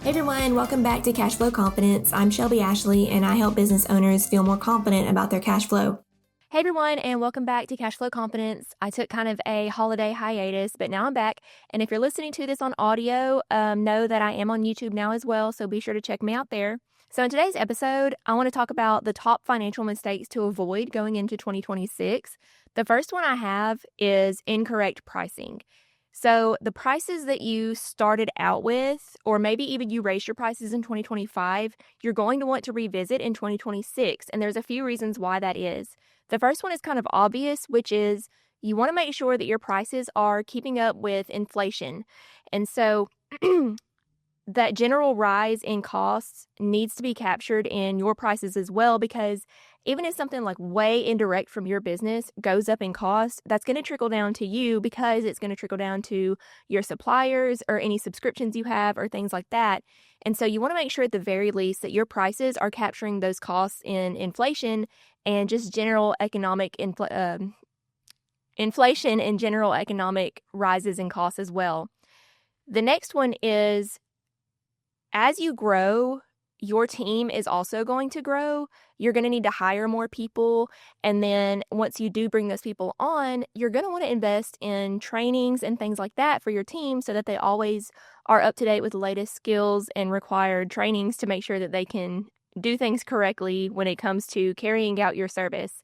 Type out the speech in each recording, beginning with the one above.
Hey everyone, welcome back to Cash Flow Confidence. I'm Shelby Ashley, and I help business owners feel more confident about their cash flow. Hey everyone, and welcome back to Cash Flow Confidence. I took kind of a holiday hiatus, but now I'm back. And if you're listening to this on audio, know that I am on YouTube now as well, so be sure to check me out there. So in today's episode, I want to talk about the top financial mistakes to avoid going into 2026. The first one I have is incorrect pricing. So the prices that you started out with, or maybe even you raised your prices in 2025, you're going to want to revisit in 2026. And there's a few reasons why that is. The first one is kind of obvious, which is you want to make sure that your prices are keeping up with inflation. And so that general rise in costs needs to be captured in your prices as well, because even if something like way indirect from your business goes up in cost, that's going to trickle down to you because it's going to trickle down to your suppliers or any subscriptions you have or things like that. And so you want to make sure at the very least that your prices are capturing those costs in inflation and just general economic inflation and general economic rises in costs as well. The next one is, as you grow, your team is also going to grow. You're going to need to hire more people. And then once you do bring those people on, you're going to want to invest in trainings and things like that for your team so that they always are up to date with the latest skills and required trainings to make sure that they can do things correctly when it comes to carrying out your service.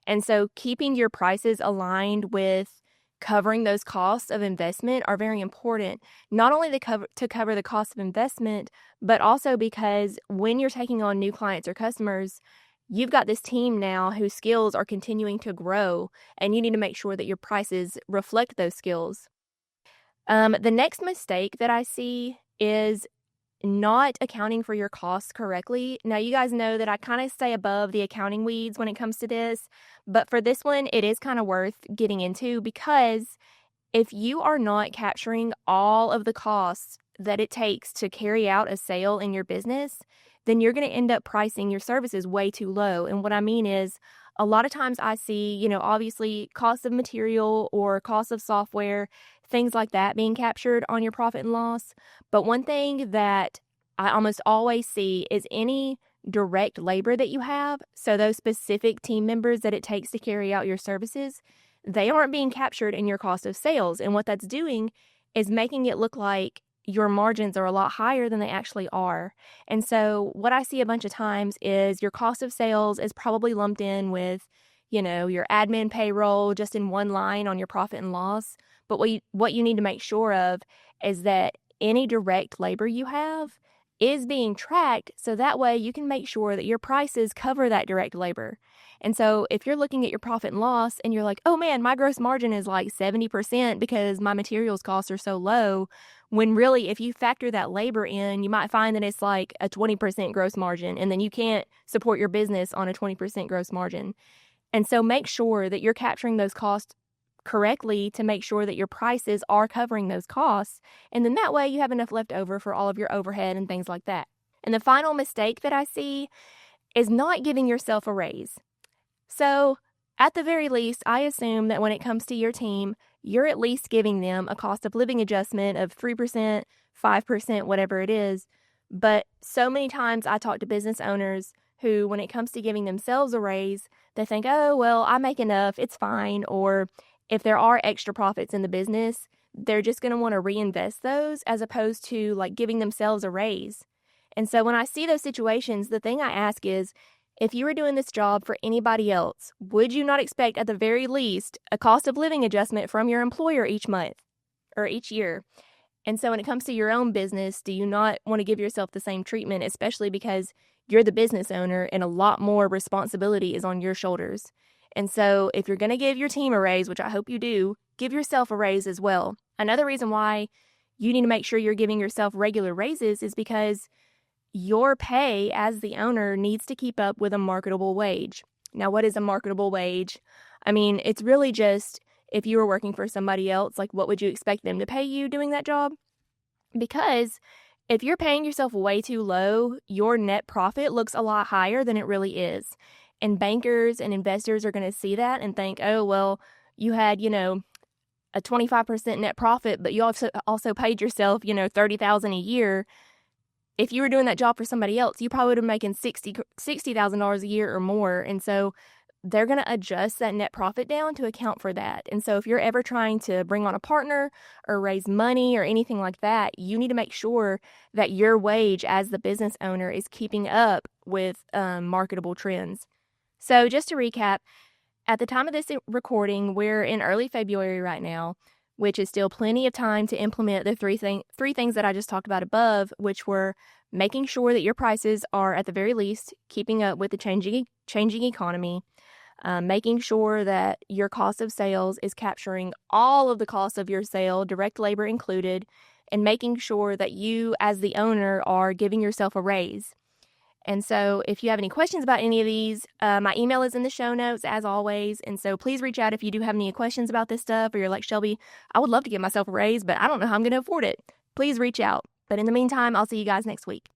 And so keeping your prices aligned with covering those costs of investment are very important, not only to cover the cost of investment, but also because when you're taking on new clients or customers, you've got this team now whose skills are continuing to grow, and you need to make sure that your prices reflect those skills. The next mistake that I see is not accounting for your costs correctly. Now, you guys know that I kind of stay above the accounting weeds when it comes to this, but for this one, it is kind of worth getting into, because if you are not capturing all of the costs that it takes to carry out a sale in your business, then you're going to end up pricing your services way too low. And what I mean is, a lot of times I see, obviously cost of material or cost of software, things like that being captured on your profit and loss. But one thing that I almost always see is any direct labor that you have, so those specific team members that it takes to carry out your services, they aren't being captured in your cost of sales. And what that's doing is making it look like your margins are a lot higher than they actually are. And so what I see a bunch of times is your cost of sales is probably lumped in with, your admin payroll just in one line on your profit and loss. But what you need to make sure of is that any direct labor you have is being tracked, so that way you can make sure that your prices cover that direct labor. And so if you're looking at your profit and loss and you're like, oh man, my gross margin is like 70% because my materials costs are so low, when really if you factor that labor in, you might find that it's like a 20% gross margin, and then you can't support your business on a 20% gross margin. And so make sure that you're capturing those costs correctly to make sure that your prices are covering those costs. And then that way you have enough left over for all of your overhead and things like that. And the final mistake that I see is not giving yourself a raise. So at the very least, I assume that when it comes to your team, you're at least giving them a cost of living adjustment of 3%, 5%, whatever it is. But so many times I talk to business owners who, when it comes to giving themselves a raise, they think, oh, well, I make enough, it's fine. Or if there are extra profits in the business, they're just going to want to reinvest those as opposed to like giving themselves a raise. And so when I see those situations, the thing I ask is, if you were doing this job for anybody else, would you not expect at the very least a cost of living adjustment from your employer each month or each year? And so when it comes to your own business, do you not want to give yourself the same treatment, especially because you're the business owner and a lot more responsibility is on your shoulders? And so if you're going to give your team a raise, which I hope you do, give yourself a raise as well. Another reason why you need to make sure you're giving yourself regular raises is because your pay as the owner needs to keep up with a marketable wage. Now, what is a marketable wage? I mean, it's really just if you were working for somebody else, like what would you expect them to pay you doing that job? Because if you're paying yourself way too low, your net profit looks a lot higher than it really is. And bankers and investors are going to see that and think, oh, well, you had, a 25% net profit, but you also paid yourself, $30,000 a year. if you were doing that job for somebody else, you probably would have been making $60,000 a year or more. And so they're going to adjust that net profit down to account for that. And so if you're ever trying to bring on a partner or raise money or anything like that, you need to make sure that your wage as the business owner is keeping up with marketable trends. So just to recap, at the time of this recording, we're in early February right now, which is still plenty of time to implement the three things that I just talked about above, which were making sure that your prices are at the very least keeping up with the changing economy, making sure that your cost of sales is capturing all of the costs of your sale, direct labor included, and making sure that you as the owner are giving yourself a raise. And so if you have any questions about any of these, my email is in the show notes as always. And so please reach out if you do have any questions about this stuff, or you're like, Shelby, I would love to give myself a raise, but I don't know how I'm going to afford it. Please reach out. But in the meantime, I'll see you guys next week.